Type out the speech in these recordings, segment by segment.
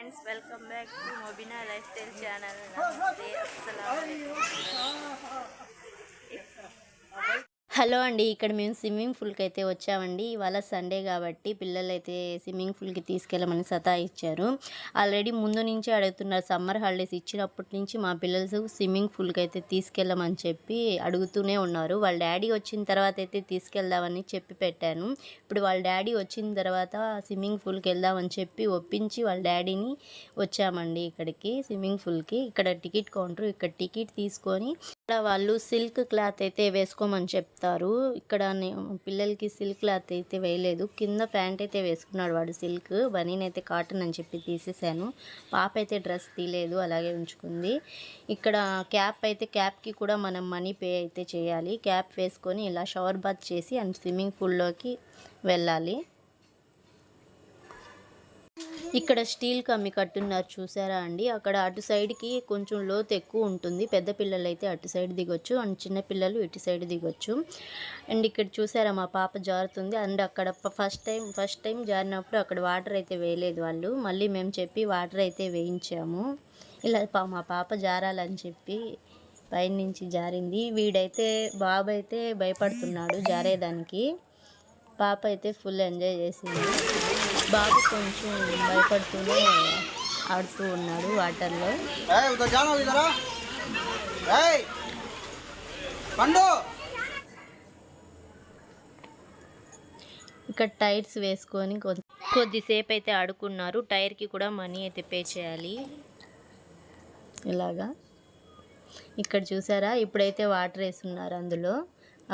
Friends, welcome back to Mobina lifestyle channel. नमस्ते, अस्सलाम वालेकुम। హలో అండి, ఇక్కడ మేము స్విమ్మింగ్ పూల్కి అయితే వచ్చామండి. ఇవాళ సండే కాబట్టి పిల్లలు అయితే స్విమ్మింగ్ పూల్కి తీసుకెళ్ళమని సతాయిచ్చారు. ఆల్రెడీ ముందు నుంచి అడుగుతున్నారు. సమ్మర్ హాలిడేస్ ఇచ్చినప్పటి నుంచి మా పిల్లలు స్విమ్మింగ్ పూల్కి అయితే తీసుకెళ్ళమని చెప్పి అడుగుతూనే ఉన్నారు. వాళ్ళ డాడీ వచ్చిన తర్వాత అయితే తీసుకెళ్దామని చెప్పి పెట్టాను. ఇప్పుడు వాళ్ళ డాడీ వచ్చిన తర్వాత స్విమ్మింగ్ పూల్కి వెళ్దామని చెప్పి ఒప్పించి వాళ్ళ డాడీని వచ్చామండి ఇక్కడికి స్విమ్మింగ్ పూల్కి. ఇక్కడ టికెట్ కౌంటర్, ఇక్కడ టికెట్ తీసుకొని ఇక్కడ వాళ్ళు సిల్క్ క్లాత్ అయితే వేసుకోమని చెప్తారు. ఇక్కడ పిల్లలకి సిల్క్ క్లాత్ అయితే వేయలేదు. కింద ప్యాంట్ అయితే వేసుకున్నాడు వాడు సిల్క్, బనీన్ అయితే కాటన్ అని చెప్పి తీసేసాను. పాప అయితే డ్రెస్ తీయలేదు, అలాగే ఉంచుకుంది. ఇక్కడ క్యాప్ అయితే క్యాప్కి కూడా మనం మనీ పే అయితే చేయాలి. క్యాప్ వేసుకొని ఇలా షవర్ బాత్ చేసి అండ్ స్విమ్మింగ్ పూల్లోకి వెళ్ళాలి. ఇక్కడ స్టీల్ కమ్మి కట్టున్నారు చూసారా అండి. అక్కడ అటు సైడ్కి కొంచెం లోతు ఎక్కువ ఉంటుంది. పెద్ద పిల్లలు అయితే అటు సైడ్ దిగొచ్చు అండ్ చిన్న పిల్లలు ఇటు సైడ్ దిగొచ్చు. అండ్ ఇక్కడ చూసారా మా పాప జారుతుంది. అండ్ అక్కడ ఫస్ట్ టైం జారినప్పుడు అక్కడ వాటర్ అయితే వేయలేదు వాళ్ళు. మళ్ళీ మేము చెప్పి వాటర్ అయితే వేయించాము. ఇలా మా పాప జారాలని చెప్పి పైన నుంచి జారింది. వీడైతే బాబు అయితే భయపడుతున్నాడు జారేదానికి. పాప అయితే ఫుల్ ఎంజాయ్ చేసింది. బాబు కొంచెం భయపడుతూనే ఆడుతూ ఉన్నాడు వాటర్లో. ఇక్కడ టైర్స్ వేసుకొని కొద్దిసేపు అయితే ఆడుకున్నారు. టైర్కి కూడా మనీ అయితే పే చేయాలి. ఇలాగా ఇక్కడ చూసారా, ఇప్పుడైతే వాటర్ వేస్తున్నారు అందులో.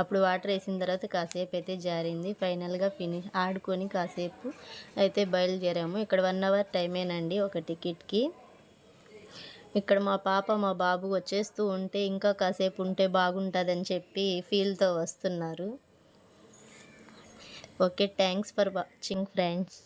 అప్పుడు వాటర్ వేసిన తర్వాత కాసేపు అయితే జారింది. ఫైనల్గా ఆడుకొని కాసేపు అయితే బయలుదేరాము. ఇక్కడ 1 అవర్ టైమేనండి ఒక టికెట్కి. ఇక్కడ మా పాప మా బాబు వచ్చేస్తూ ఉంటే ఇంకా కాసేపు ఉంటే బాగుంటుందని చెప్పి ఫీల్తో వస్తున్నారు. Okay, thanks for watching friends.